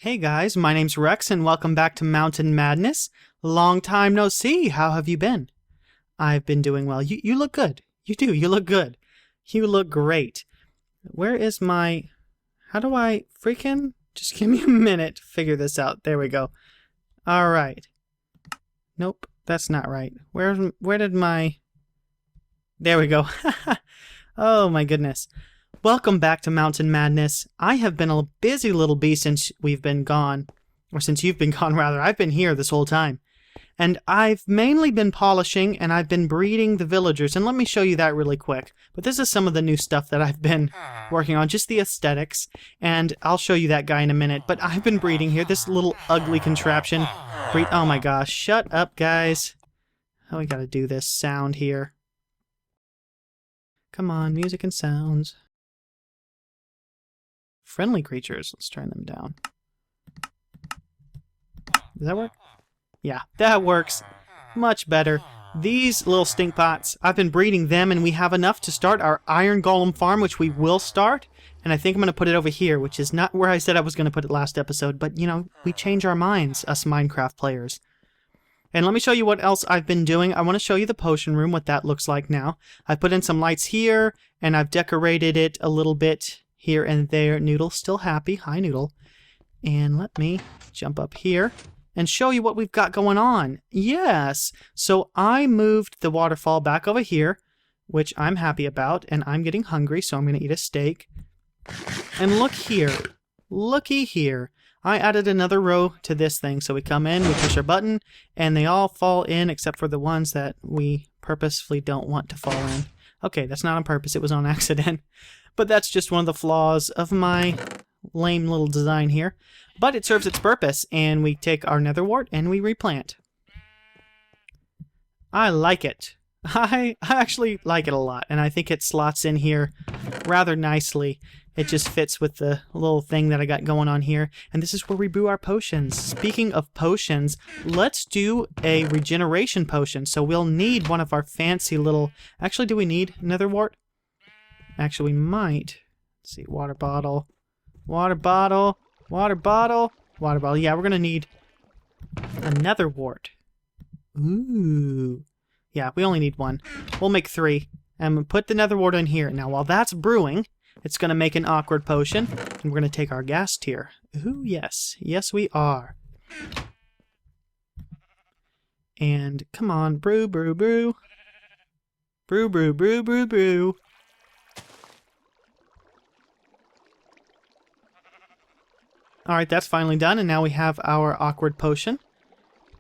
Hey guys, my name's Rex and welcome back to Mountain Madness. Long time no see. How have you been? I've been doing well. You look good. You do. You look good. You look great. Where is my... How do I freaking... Just give me a minute to figure this out. There we go. Alright. Nope, that's not right. Where did my... There we go. Oh my goodness. Welcome back to Mountain Madness. I have been a busy little bee since we've been gone. Or since you've been gone, rather. I've been here this whole time. And I've mainly been polishing, and I've been breeding the villagers. And let me show you that really quick. But this is some of the new stuff that I've been working on. Just the aesthetics. And I'll show you that guy in a minute. But I've been breeding here. This little ugly contraption. Oh my gosh. Shut up, guys. Oh, we gotta do this sound here. Come on, music and sounds. Friendly creatures. Let's turn them down. Does that work? Yeah, that works. Much better. These little stink pots, I've been breeding them, and we have enough to start our Iron Golem farm, which we will start. And I think I'm going to put it over here, which is not where I said I was going to put it last episode. But, you know, we change our minds, us Minecraft players. And let me show you what else I've been doing. I want to show you the potion room, what that looks like now. I've put in some lights here, and I've decorated it a little bit here and there. Noodle's still happy. Hi, Noodle. And let me jump up here and show you what we've got going on. Yes! So I moved the waterfall back over here, which I'm happy about, and I'm getting hungry, so I'm going to eat a steak. And look here. Looky here. I added another row to this thing, so we come in, we push our button, and they all fall in except for the ones that we purposefully don't want to fall in. Okay, that's not on purpose, it was on accident. But that's just one of the flaws of my lame little design here. But it serves its purpose, and we take our nether wart and we replant. I like it. I actually like it a lot, and I think it slots in here rather nicely. It just fits with the little thing that I got going on here. And this is where we brew our potions. Speaking of potions, let's do a regeneration potion. So we'll need one of our fancy little... Actually, do we need nether wart? Actually, we might. Let's see, water bottle. Water bottle. Water bottle. Water bottle. Yeah, we're going to need a nether wart. Ooh. Yeah, we only need one. We'll make 3. And we'll put the nether wart in here. Now, while that's brewing, it's going to make an awkward potion. And we're going to take our gas tier. Ooh, yes. Yes, we are. And come on, brew, brew, brew. Brew, brew, brew, brew, brew. Alright, that's finally done, and now we have our awkward potion.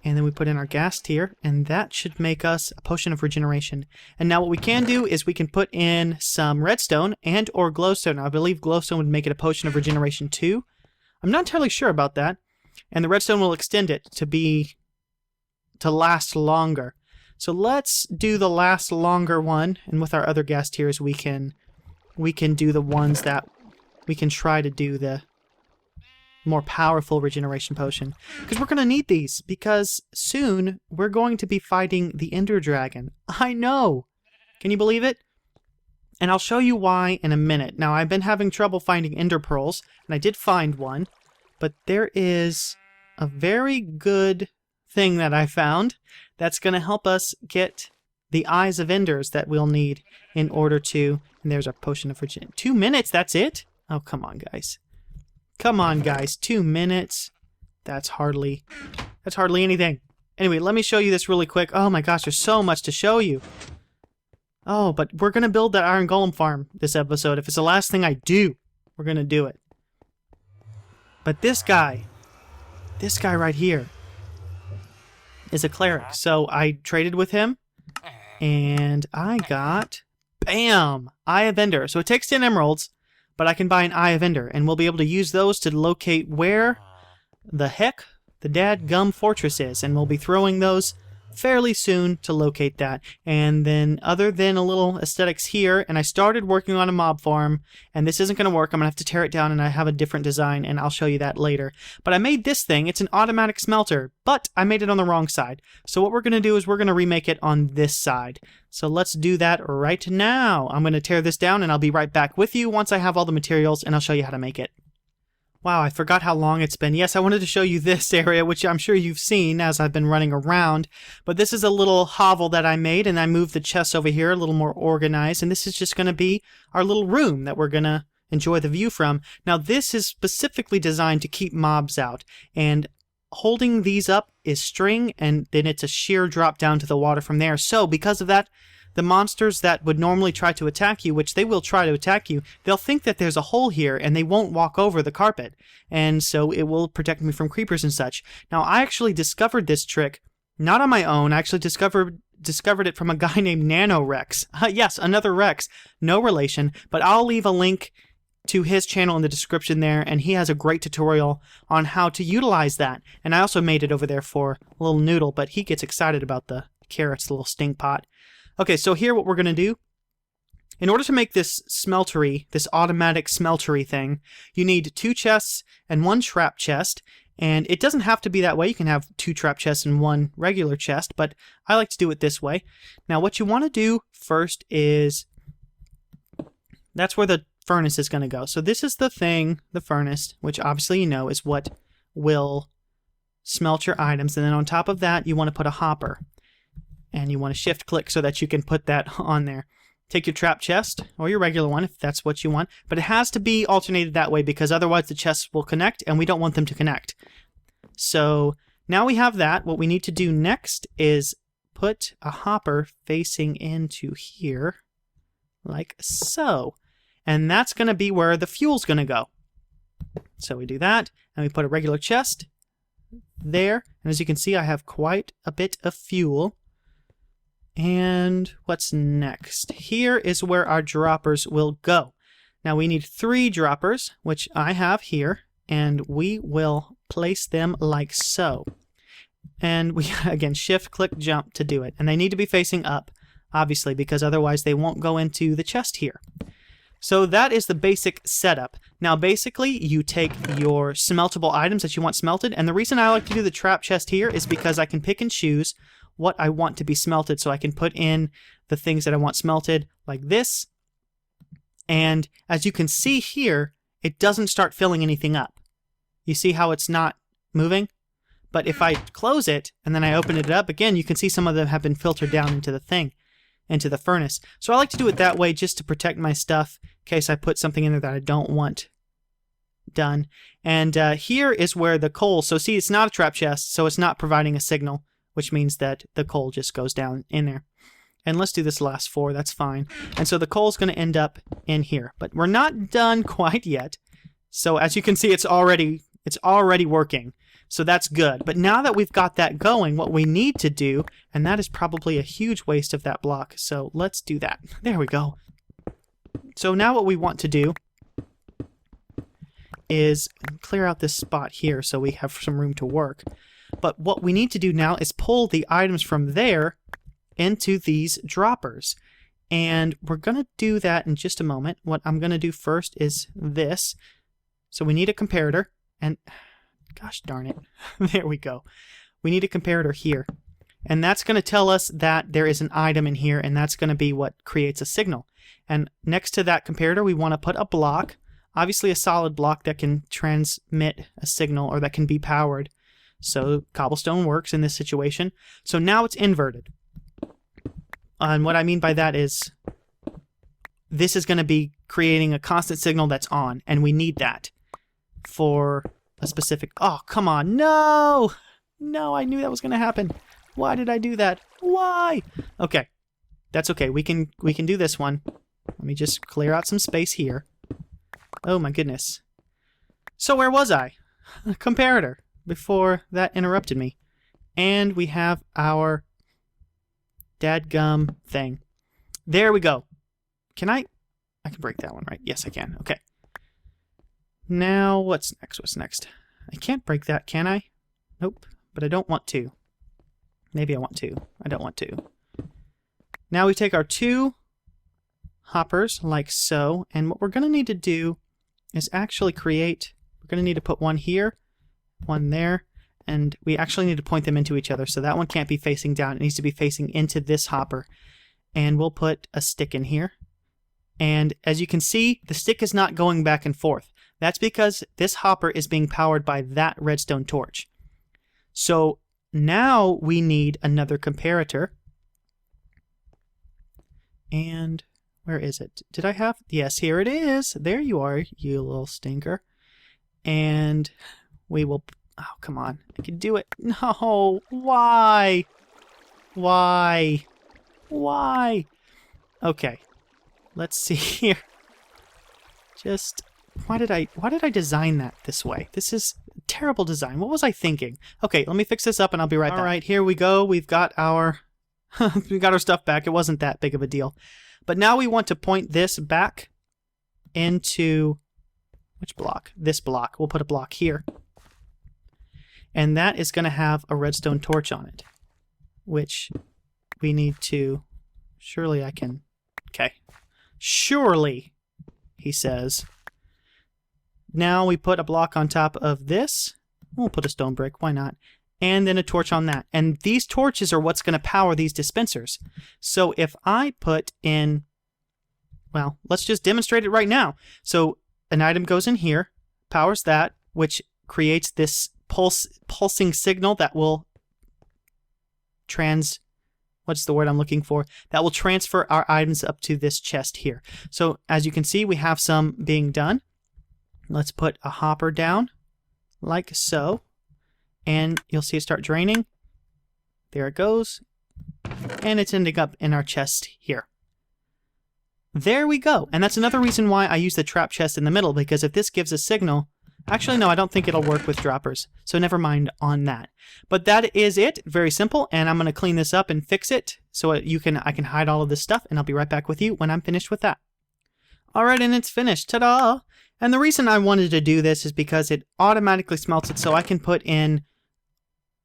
And then we put in our gas tier, and that should make us a potion of regeneration. And now what we can do is we can put in some redstone and or glowstone. Now, I believe glowstone would make it a potion of regeneration too. I'm not entirely sure about that. And the redstone will extend it to last longer. So let's do the last longer one, and with our other gas tiers we can do the ones that we can try to do the more powerful regeneration potion. Because we're going to need these, because soon we're going to be fighting the Ender Dragon. I know! Can you believe it? And I'll show you why in a minute. Now, I've been having trouble finding Ender Pearls, and I did find one, but there is a very good thing that I found that's going to help us get the Eyes of Enders that we'll need in order to... And there's our potion of regeneration. 2 minutes, that's it? Oh, come on, guys. Come on, guys. 2 minutes. That's hardly anything. Anyway, let me show you this really quick. Oh my gosh, there's so much to show you. Oh, but we're going to build that Iron Golem farm this episode. If it's the last thing I do, we're going to do it. But this guy right here is a cleric. So I traded with him, and I got, bam, Eye of Ender. So it takes 10 emeralds. But I can buy an Eye of Ender, and we'll be able to use those to locate where the heck the dadgum fortress is. And we'll be throwing those fairly soon to locate that. And then other than a little aesthetics here, and I started working on a mob farm, and this isn't going to work. I'm going to have to tear it down, and I have a different design, and I'll show you that later. But I made this thing. It's an automatic smelter, but I made it on the wrong side. So what we're going to do is we're going to remake it on this side. So let's do that right now. I'm going to tear this down, and I'll be right back with you once I have all the materials, and I'll show you how to make it. Wow, I forgot how long it's been. Yes, I wanted to show you this area, which I'm sure you've seen as I've been running around. But this is a little hovel that I made, and I moved the chests over here a little more organized. And this is just going to be our little room that we're going to enjoy the view from. Now, this is specifically designed to keep mobs out. And holding these up is string, and then it's a sheer drop down to the water from there. So, because of that, the monsters that would normally try to attack you, which they will try to attack you, they'll think that there's a hole here and they won't walk over the carpet. And so it will protect me from creepers and such. Now, I actually discovered this trick, not on my own. I actually discovered it from a guy named NanoRex. Yes, another Rex. No relation, but I'll leave a link to his channel in the description there, and he has a great tutorial on how to utilize that. And I also made it over there for a little noodle, but he gets excited about the carrots, the little stink pot. Okay, so here what we're going to do, in order to make this smeltery, this automatic smeltery thing, you need 2 chests and 1 trap chest, and it doesn't have to be that way. You can have 2 trap chests and 1 regular chest, but I like to do it this way. Now what you want to do first is, that's where the furnace is going to go. So this is the thing, the furnace, which obviously you know is what will smelt your items, and then on top of that you want to put a hopper. And you want to shift click so that you can put that on there. Take your trap chest, or your regular one if that's what you want, but it has to be alternated that way because otherwise the chests will connect and we don't want them to connect. So now we have that. What we need to do next is put a hopper facing into here, like so. And that's going to be where the fuel's going to go. So we do that, and we put a regular chest there. And as you can see, I have quite a bit of fuel. And what's next? Here is where our droppers will go. Now we need 3 droppers, which I have here, and we will place them like so. And we, again, shift, click, jump to do it. And they need to be facing up, obviously, because otherwise they won't go into the chest here. So that is the basic setup. Now basically, you take your smeltable items that you want smelted, and the reason I like to do the trap chest here is because I can pick and choose what I want to be smelted, so I can put in the things that I want smelted like this, and as you can see here, it doesn't start filling anything up. You see how it's not moving? But if I close it and then I open it up again, you can see some of them have been filtered down into the thing, into the furnace. So I like to do it that way just to protect my stuff in case I put something in there that I don't want done. And here is where the coal, so see, it's not a trap chest, so it's not providing a signal, which means that the coal just goes down in there. And let's do this last 4, that's fine. And so the coal's going to end up in here. But we're not done quite yet. So as you can see, it's already working. So that's good. But now that we've got that going, what we need to do, and that is probably a huge waste of that block, so let's do that. There we go. So now what we want to do is clear out this spot here so we have some room to work. But what we need to do now is pull the items from there into these droppers. And we're going to do that in just a moment. What I'm going to do first is this. So we need a comparator. And gosh darn it. There we go. We need a comparator here. And that's going to tell us that there is an item in here, and that's going to be what creates a signal. And next to that comparator, we want to put a block. Obviously a solid block that can transmit a signal or that can be powered. So cobblestone works in this situation. So now it's inverted. And what I mean by that is this is going to be creating a constant signal that's on, and we need that for a specific... Oh, come on. No! No, I knew that was going to happen. Why did I do that? Why? Okay. That's okay. We can do this one. Let me just clear out some space here. Oh my goodness. So where was I? Comparator. Before that interrupted me. And we have our dadgum thing. There we go. Can I can break that one, right? Yes, I can. Okay. Now, what's next? What's next? I can't break that, can I? Nope. But I don't want to. Maybe I want to. I don't want to. Now we take our 2 hoppers, like so, and what we're going to need to do is actually create... We're going to need to put one here, one there, and we actually need to point them into each other, so that one can't be facing down. It needs to be facing into this hopper. And we'll put a stick in here. And as you can see, the stick is not going back and forth. That's because this hopper is being powered by that redstone torch. So now we need another comparator. And where is it? Did I have? Yes, here it is. There you are, you little stinker. And we will... Oh, come on. I can do it. No. Why? Why? Why? Okay. Let's see here. Just... Why did I design that this way? This is a terrible design. What was I thinking? Okay, let me fix this up and I'll be right back. All right, here we go. We've got our we got our stuff back. It wasn't that big of a deal. But now we want to point this back into which block? This block. We'll put a block here. And that is going to have a redstone torch on it, which we need to... Surely I can... Okay. Surely, he says. Now we put a block on top of this. We'll put a stone brick, why not? And then a torch on that. And these torches are what's going to power these dispensers. So if I put in... Well, let's just demonstrate it right now. So an item goes in here, powers that, which creates this pulsing signal that will what's the word I'm looking for? That will transfer our items up to this chest here. So as you can see, we have some being done. Let's put a hopper down, like so, and you'll see it start draining. There it goes, and it's ending up in our chest here. There we go, and that's another reason why I use the trap chest in the middle, because if this gives a signal... Actually, no, I don't think it'll work with droppers, so never mind on that. But that is it, very simple, and I'm going to clean this up and fix it so I can hide all of this stuff, and I'll be right back with you when I'm finished with that. Alright, and it's finished, ta-da! And the reason I wanted to do this is because it automatically smelts it, so I can put in,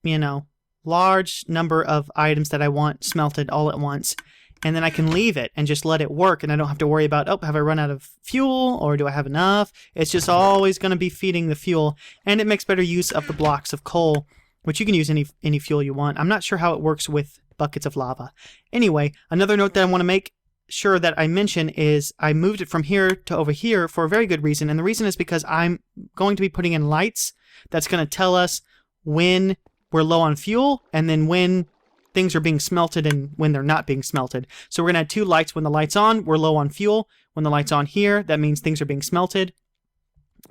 you know, large number of items that I want smelted all at once, and then I can leave it and just let it work, and I don't have to worry about, oh, have I run out of fuel, or do I have enough? It's just always going to be feeding the fuel, and it makes better use of the blocks of coal, which you can use any fuel you want. I'm not sure how it works with buckets of lava. Anyway, another note that I want to make sure that I mention is I moved it from here to over here for a very good reason, and the reason is because I'm going to be putting in lights that's going to tell us when we're low on fuel, and then when things are being smelted and when they're not being smelted. So we're going to have two lights. When the light's on, we're low on fuel. When the light's on here, that means things are being smelted.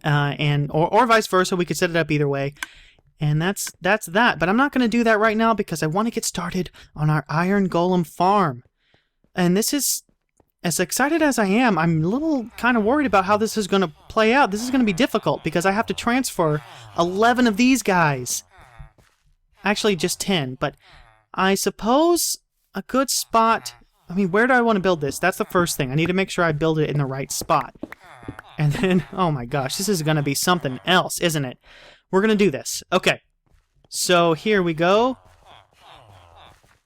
Or vice versa. We could set it up either way. And that's that. But I'm not going to do that right now because I want to get started on our Iron Golem farm. And this is, as excited as I am, I'm a little kind of worried about how this is going to play out. This is going to be difficult because I have to transfer 11 of these guys. Actually, just 10, but I suppose a good spot... I mean, where do I want to build this? That's the first thing. I need to make sure I build it in the right spot. And then, oh my gosh, this is going to be something else, isn't it? We're going to do this. Okay, so here we go.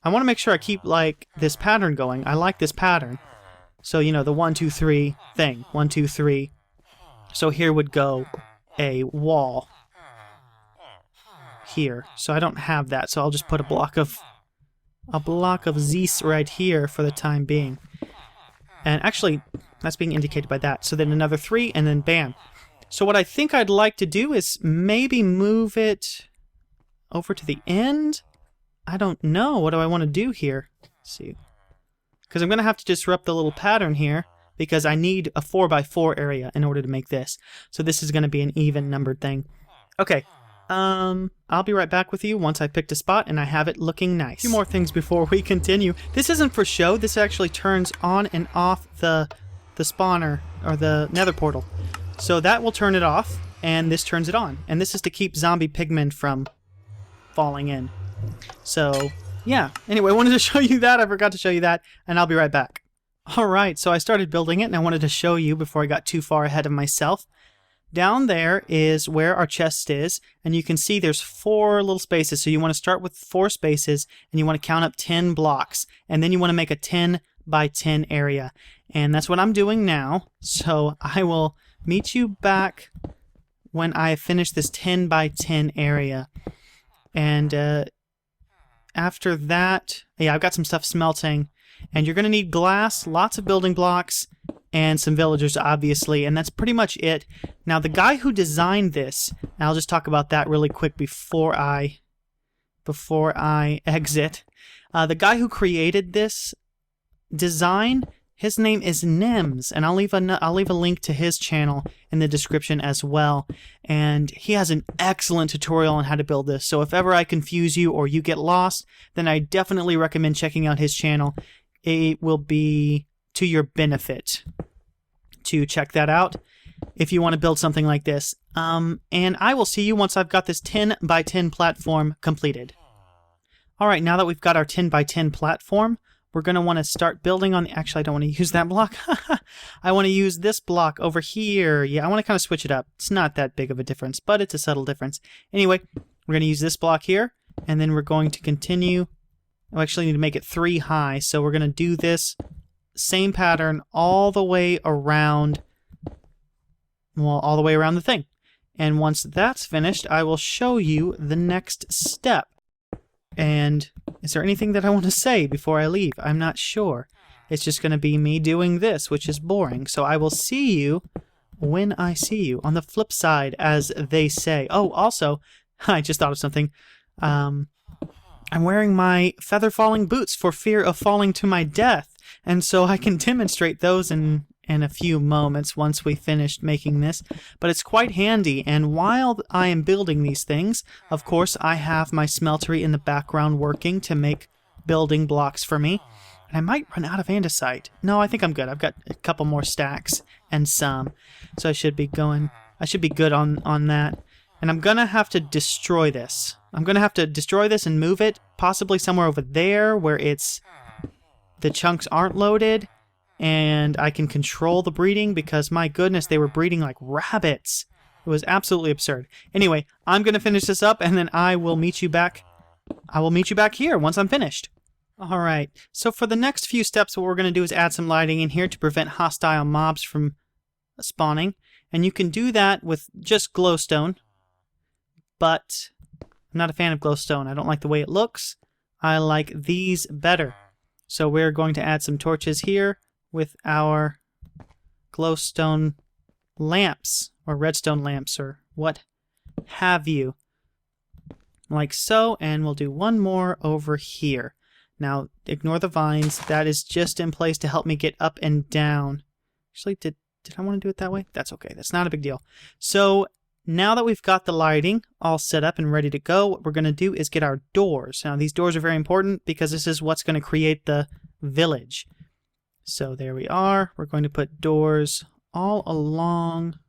I want to make sure I keep, like, this pattern going. I like this pattern. So, you know, the 1, 2, 3 thing. 1, 2, 3. So here would go a wall here. So I don't have that, so I'll just put a block of Zeus right here for the time being. And actually, that's being indicated by that. So then another 3, and then bam. So what I think I'd like to do is maybe move it over to the end. I don't know. What do I want to do here? Let's see. Because I'm going to have to disrupt the little pattern here because I need a 4x4 area in order to make this. So this is going to be an even numbered thing. Okay. I'll be right back with you once I picked a spot and I have it looking nice. A few more things before we continue. This isn't for show. This actually turns on and off the spawner or the nether portal. So that will turn it off and this turns it on. And this is to keep zombie pigmen from falling in. So yeah, anyway, I wanted to show you that. I forgot to show you that, and I'll be right back. Alright, so I started building it, and I wanted to show you before I got too far ahead of myself. Down there is where our chest is, and you can see there's 4 little spaces. So you want to start with 4 spaces, and you want to count up 10 blocks, and then you want to make a 10 by 10 area. And that's what I'm doing now, so I will meet you back when I finish this 10 by 10 area. And after that, yeah, I've got some stuff smelting, and you're going to need glass, lots of building blocks, and some villagers, obviously, and that's pretty much it. Now, the guy who designed this, and I'll just talk about that really quick before I exit. The guy who created this design, his name is Nims, and I'll leave a link to his channel in the description as well. And he has an excellent tutorial on how to build this. So if ever I confuse you or you get lost, then I definitely recommend checking out his channel. It will be to your benefit to check that out if you want to build something like this. And I will see you once I've got this 10 by 10 platform completed. Alright, now that we've got our 10 by 10 platform, we're going to want to start building on the... Actually, I don't want to use that block. I want to use this block over here. Yeah, I want to kind of switch it up. It's not that big of a difference, but it's a subtle difference. Anyway, we're going to use this block here, and then we're going to continue. I actually need to make it 3 high, so we're going to do this same pattern all the way around, well, all the way around the thing. And once that's finished, I will show you the next step. And is there anything that I want to say before I leave? I'm not sure. It's just going to be me doing this, which is boring. So I will see you when I see you. On the flip side, as they say. Oh, also, I just thought of something. I'm wearing my feather falling boots for fear of falling to my death. And so I can demonstrate those in a few moments once we finished making this, but it's quite handy. And while I am building these things, of course, I have my smeltery in the background working to make building blocks for me. And I might run out of andesite. No, I think I'm good. I've got a couple more stacks and some, so I should be going. I should be good on that. And I'm gonna have to destroy this. I'm gonna have to destroy this and move it possibly somewhere over there where the chunks aren't loaded. And I can control the breeding because, my goodness, they were breeding like rabbits. It was absolutely absurd. Anyway, I'm going to finish this up, and then I will meet you back. I will meet you back here once I'm finished. All right. So for the next few steps, what we're going to do is add some lighting in here to prevent hostile mobs from spawning. And you can do that with just glowstone. But I'm not a fan of glowstone. I don't like the way it looks. I like these better. So we're going to add some torches here with our glowstone lamps, or redstone lamps, or what have you. Like so, and we'll do one more over here. Now, ignore the vines. That is just in place to help me get up and down. Actually, did I want to do it that way? That's okay. That's not a big deal. So, now that we've got the lighting all set up and ready to go, what we're going to do is get our doors. Now, these doors are very important because this is what's going to create the village. So there we are. We're going to put doors all along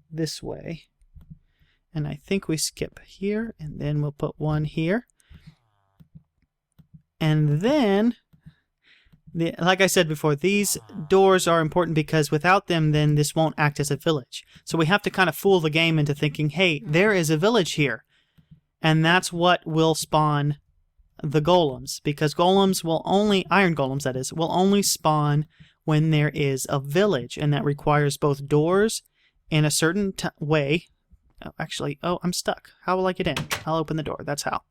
this way. And I think we skip here, and then we'll put one here. And then, like I said before, these doors are important because without them, then this won't act as a village. So we have to kind of fool the game into thinking, hey, there is a village here. And that's what will spawn the golems, because golems will only, iron golems that is, will only spawn when there is a village, and that requires both doors in a certain way. Oh, actually, I'm stuck. How will I get in? I'll open the door. That's how.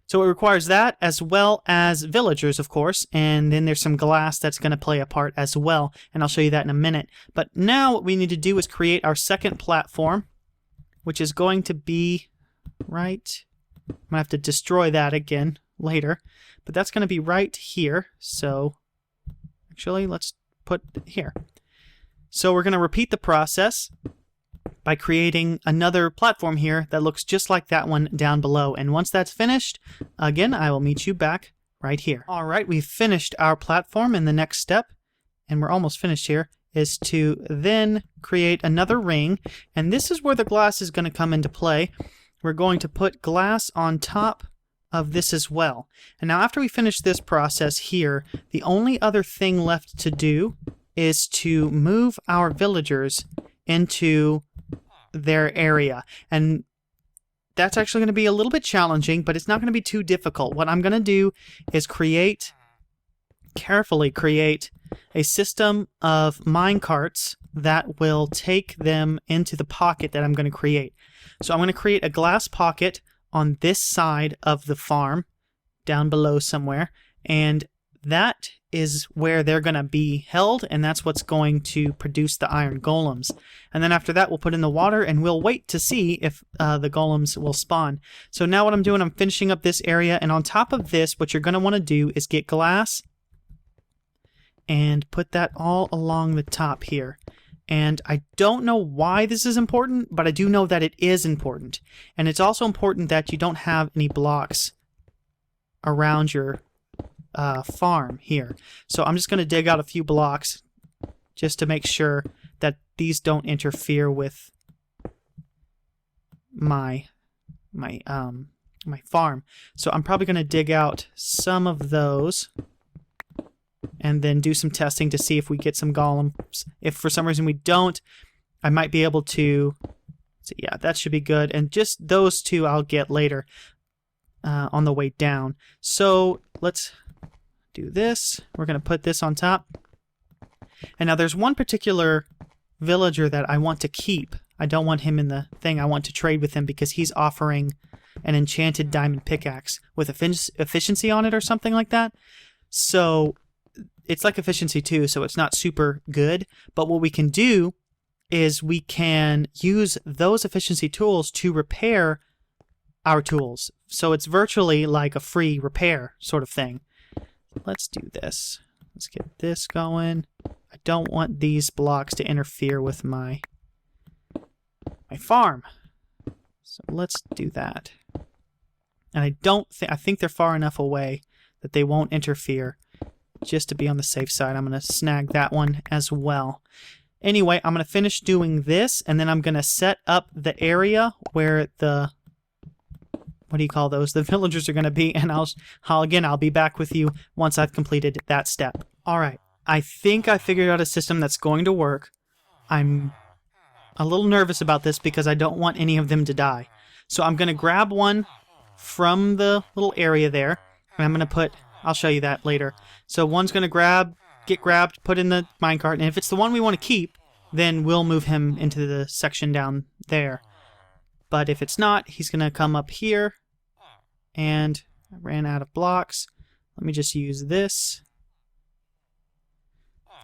So it requires that, as well as villagers, of course, and then there's some glass that's going to play a part as well, and I'll show you that in a minute. But now what we need to do is create our second platform, which is going to be right... I'm going to have to destroy that again later. But that's going to be right here. So, actually, let's put here. So we're going to repeat the process by creating another platform here that looks just like that one down below. And once that's finished, again, I will meet you back right here. All right, we've finished our platform, and the next step, and we're almost finished here, is to then create another ring. And this is where the glass is going to come into play. We're going to put glass on top of this as well. And now after we finish this process here, the only other thing left to do is to move our villagers into their area. And that's actually going to be a little bit challenging, but it's not going to be too difficult. What I'm going to do is carefully create a system of mine carts that will take them into the pocket that I'm going to create. So I'm going to create a glass pocket on this side of the farm, down below somewhere, and that is where they're going to be held, and that's what's going to produce the iron golems. And then after that, we'll put in the water, and we'll wait to see if the golems will spawn. So now what I'm doing, I'm finishing up this area, and on top of this, what you're going to want to do is get glass and put that all along the top here. And I don't know why this is important, but I do know that it is important. And it's also important that you don't have any blocks around your farm here. So I'm just going to dig out a few blocks just to make sure that these don't interfere with my farm. So I'm probably going to dig out some of those and then do some testing to see if we get some golems. If for some reason we don't, I might be able to... So yeah, that should be good. And just those two I'll get later on the way down. So let's do this. We're going to put this on top. And now there's one particular villager that I want to keep. I don't want him in the thing. I want to trade with him because he's offering an enchanted diamond pickaxe with efficiency on it or something like that. So it's like efficiency 2, so it's not super good. But what we can do is we can use those efficiency tools to repair our tools. So it's virtually like a free repair sort of thing. Let's do this. Let's get this going. I don't want these blocks to interfere with my farm. So let's do that. And I think they're far enough away that they won't interfere. Just to be on the safe side, I'm going to snag that one as well. Anyway, I'm going to finish doing this, and then I'm going to set up the area where the... what do you call those? The villagers are going to be, and I'll be back with you once I've completed that step. Alright, I think I figured out a system that's going to work. I'm a little nervous about this because I don't want any of them to die. So I'm going to grab one from the little area there, and I'm going to put... I'll show you that later. So one's going to get grabbed, put in the minecart, and if it's the one we want to keep, then we'll move him into the section down there. But if it's not, he's going to come up here, and I ran out of blocks. Let me just use this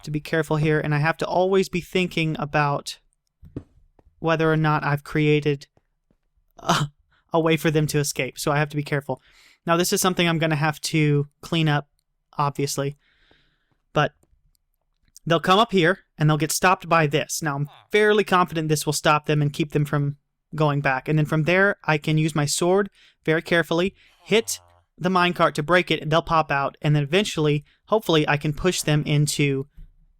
to be careful here, and I have to always be thinking about whether or not I've created a way for them to escape, so I have to be careful. Now this is something I'm going to have to clean up, obviously, but they'll come up here and they'll get stopped by this. Now I'm fairly confident this will stop them and keep them from going back, and then from there I can use my sword very carefully, hit the minecart to break it, and they'll pop out, and then eventually, hopefully, I can push them into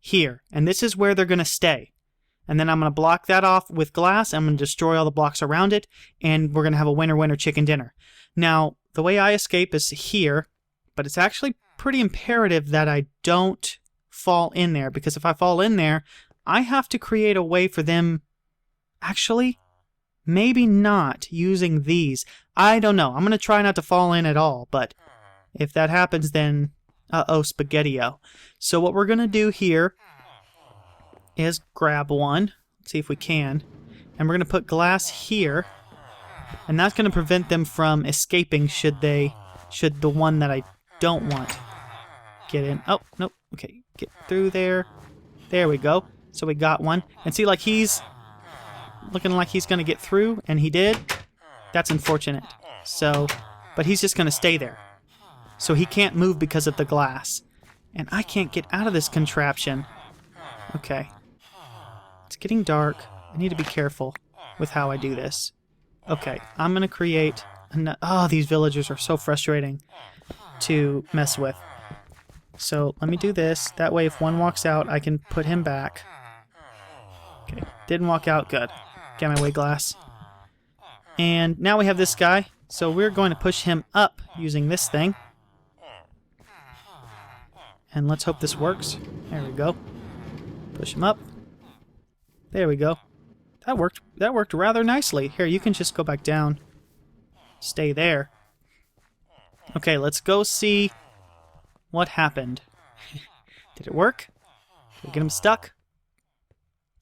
here, and this is where they're going to stay. And then I'm going to block that off with glass. I'm going to destroy all the blocks around it, and we're going to have a winner chicken dinner. Now, the way I escape is here, but it's actually pretty imperative that I don't fall in there, because if I fall in there, I have to create a way for them... Actually, maybe not using these. I don't know. I'm going to try not to fall in at all, but if that happens, then... uh-oh, spaghetti-o. So what we're going to do here is grab one. Let's see if we can. And we're going to put glass here. And that's going to prevent them from escaping should the one that I don't want get in. Oh, nope. Okay, get through there. There we go. So we got one. And see, like, he's looking like he's going to get through, and he did. That's unfortunate. So, but he's just going to stay there. So he can't move because of the glass. And I can't get out of this contraption. Okay. It's getting dark. I need to be careful with how I do this. Okay, I'm going to create... Oh, these villagers are so frustrating to mess with. So let me do this. That way if one walks out, I can put him back. Okay, didn't walk out. Good. Get my way, glass. And now we have this guy. So we're going to push him up using this thing. And let's hope this works. There we go. Push him up. There we go. That worked. That worked rather nicely. Here, you can just go back down. Stay there. Okay, let's go see what happened. Did it work? Did we get him stuck?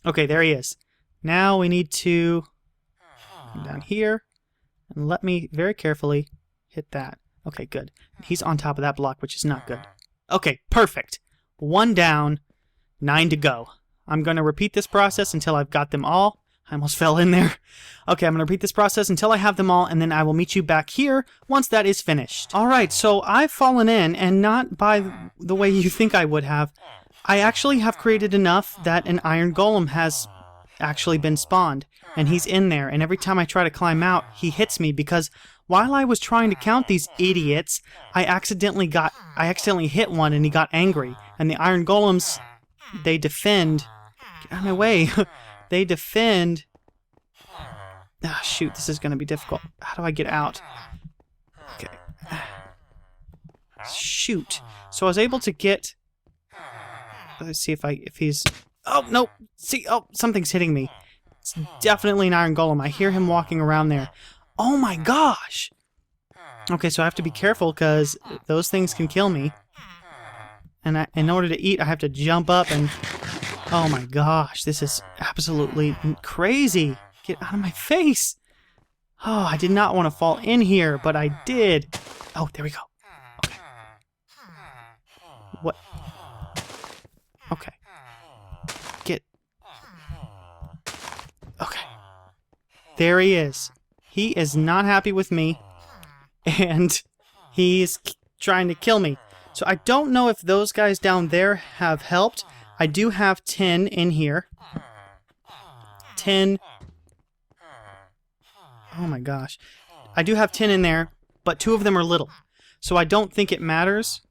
Okay, there he is. Now we need to come down here and let me very carefully hit that. Okay, good. He's on top of that block, which is not good. Okay, perfect. 1 down, 9 to go. I'm going to repeat this process until I've got them all. I almost fell in there. Okay, I'm going to repeat this process until I have them all, and then I will meet you back here once that is finished. Alright, so I've fallen in, and not by the way you think I would have. I actually have created enough that an Iron Golem has actually been spawned, and he's in there, and every time I try to climb out, he hits me because while I was trying to count these idiots, I accidentally hit one and he got angry, and the Iron Golems, they defend. Get out of my way. They defend. Ah, shoot, this is going to be difficult. How do I get out? Okay. Shoot. So I was able to get... Let's see if he's... Oh, no! See, oh, something's hitting me. It's definitely an Iron Golem. I hear him walking around there. Oh my gosh! Okay, so I have to be careful because those things can kill me. And in order to eat, I have to jump up and... Oh my gosh, this is absolutely crazy. Get out of my face. Oh, I did not want to fall in here, but I did. Oh, there we go. Okay. What? Okay. Get... Okay. There he is. He is not happy with me, and he's trying to kill me. So I don't know if those guys down there have helped. I do have 10 in here. 10. Oh my gosh. I do have 10 in there, but 2 of them are little. So I don't think it matters.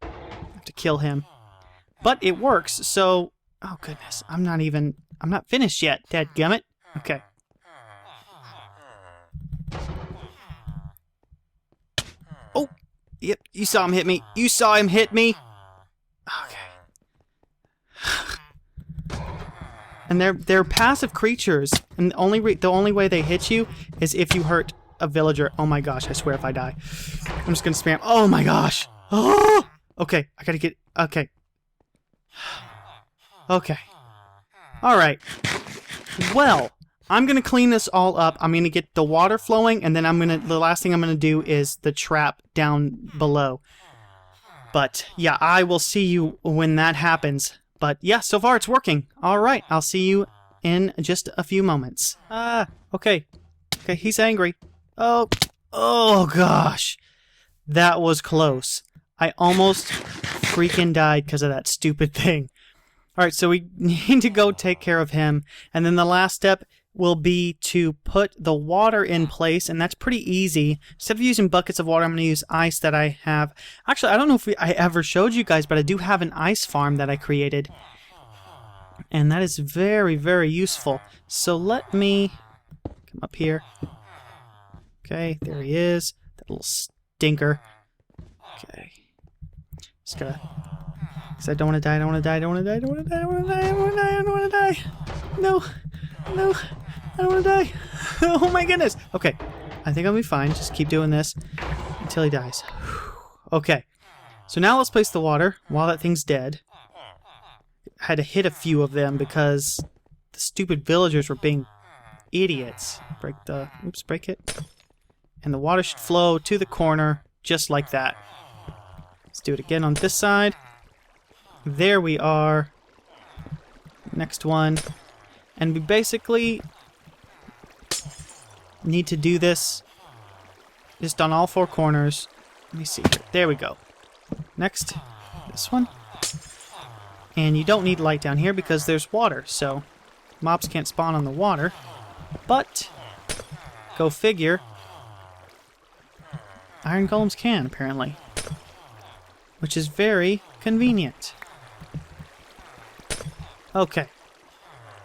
I have to kill him. But it works, so... Oh goodness, I'm not finished yet, dadgummit. Okay. Oh! Yep, you saw him hit me. You saw him hit me! Okay. And they're passive creatures, and the only way they hit you is if you hurt a villager. Oh my gosh, I swear if I die. I'm just gonna spam. Oh my gosh! Oh! Okay, I gotta get... Okay. Okay. Alright. Well, I'm gonna clean this all up. I'm gonna get the water flowing, and then the last thing I'm gonna do is the trap down below. But, yeah, I will see you when that happens. But, yeah, so far it's working. Alright, I'll see you in just a few moments. Okay. Okay, he's angry. Oh gosh. That was close. I almost freaking died because of that stupid thing. Alright, so we need to go take care of him. And then the last step will be to put the water in place, and that's pretty easy. Instead of using buckets of water, I'm going to use ice that I have. Actually, I don't know if I ever showed you guys, but I do have an ice farm that I created. And that is very, very useful. So let me come up here. Okay, there he is. That little stinker. Okay. Just gotta... Because I don't want to die, I don't want to die, I don't want to die, I don't want to die, I don't want to die, I don't want to die, I don't want to die. No. No. I don't want to die. Oh my goodness. Okay. I think I'll be fine. Just keep doing this until he dies. Okay. So now let's place the water while that thing's dead. I had to hit a few of them because the stupid villagers were being idiots. Break it. And the water should flow to the corner just like that. Let's do it again on this side. There we are. Next one. And we basically need to do this just on all 4 corners. Let me see here. There we go. Next, this one. And you don't need light down here because there's water, so mobs can't spawn on the water. But, go figure, Iron Golems can, apparently. Which is very convenient. Okay.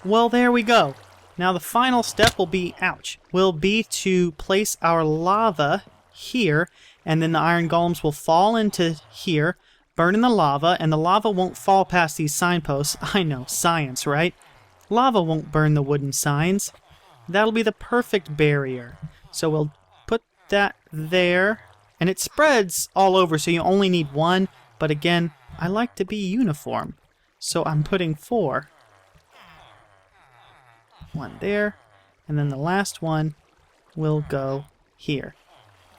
Well, there we go. Now the final step will be, will be to place our lava here, and then the Iron Golems will fall into here, burn in the lava, and the lava won't fall past these signposts. I know, science, right? Lava won't burn the wooden signs. That'll be the perfect barrier. So we'll put that there, and it spreads all over, so you only need 1, but again, I like to be uniform. So I'm putting 4. 1 there, and then the last one will go here.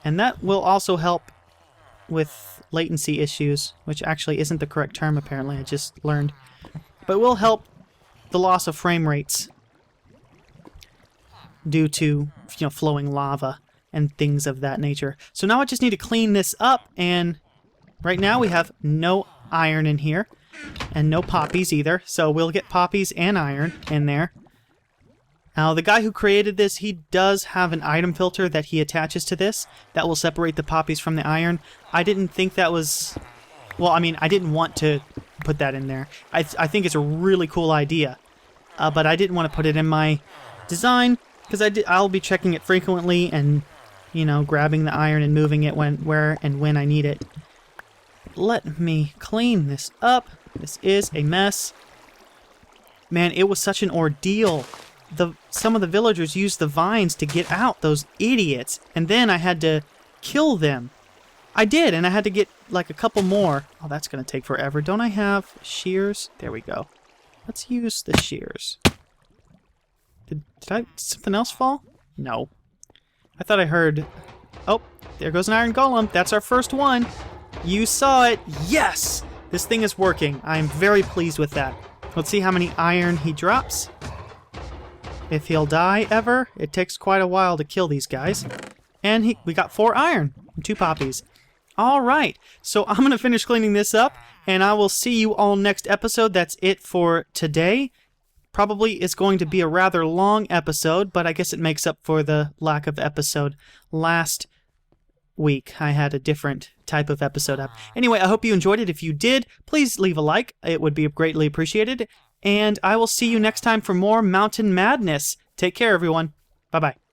And that will also help with latency issues, which actually isn't the correct term apparently, I just learned. But will help the loss of frame rates due to, flowing lava and things of that nature. So now I just need to clean this up, and right now we have no iron in here and no poppies either. So we'll get poppies and iron in there. Now, the guy who created this, he does have an item filter that he attaches to this that will separate the poppies from the iron. I didn't think that was... Well, I mean, I didn't want to put that in there. I think it's a really cool idea, but I didn't want to put it in my design because I'll be checking it frequently and, grabbing the iron and moving it where and when I need it. Let me clean this up. This is a mess. Man, it was such an ordeal. Some of the villagers used the vines to get out, those idiots, and then I had to kill them. I did, and I had to get like a couple more. Oh, that's going to take forever. Don't I have shears? There we go. Let's use the shears. Did something else fall? No. I thought I heard... Oh, there goes an Iron Golem. That's our first one. You saw it. Yes! This thing is working. I'm very pleased with that. Let's see how many iron he drops. If he'll die ever, it takes quite a while to kill these guys. And we got 4 iron and 2 poppies. Alright, so I'm going to finish cleaning this up, and I will see you all next episode. That's it for today. Probably is going to be a rather long episode, but I guess it makes up for the lack of episode last week. I had a different type of episode up. Anyway, I hope you enjoyed it. If you did, please leave a like. It would be greatly appreciated. And I will see you next time for more Mountain Madness. Take care, everyone. Bye-bye.